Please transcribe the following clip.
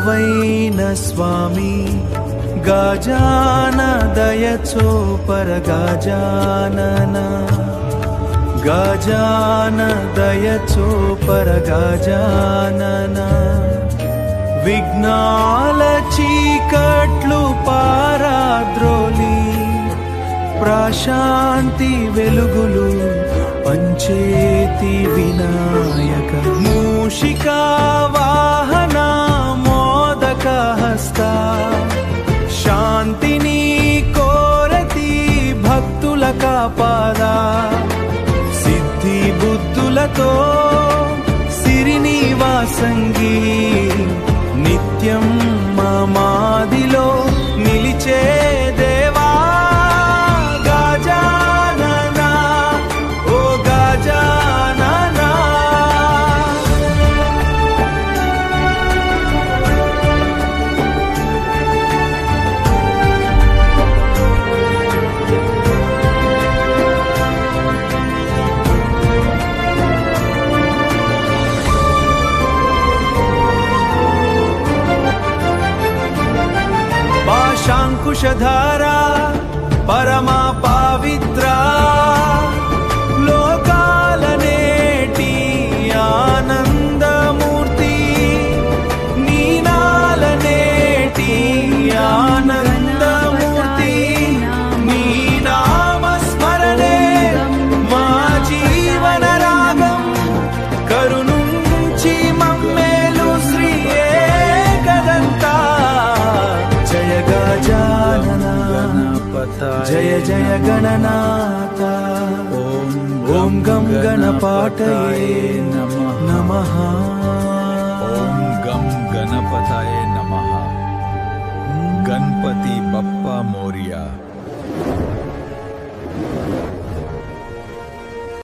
ప్రభువైన స్వామి గజాన దయచూపర గజానన గజాన దయచూపర గజానన విఘ్నాల చీకట్లు పారద్రోలి ప్రశాంతి వెలుగులు పంచేతి వినాయక మూషికా వాహన మోదక హస్త శాంతిని కోరతి భక్తుల కాపాదా సిద్ధి బుద్ధులతో సిరినివాసంగి నిత్యం మాదిలో నిలిచే దేవా గజానన ఓ గజానన పాశాంకుశధారా పరమా పవిత్ర లోకాలనేటి ఆనందమూర్తి నీనాలనేటి ఆనందమూర్తి నీ నామస్మరణే మా జీవన రాగం కరుణుంచి మమ్మేలు శ్రీ ఏకదంతా జయ గజానన జయ జయ గణనాథ ఓం గం గణపతయే నమః ఓం గం గణపతయే నమః.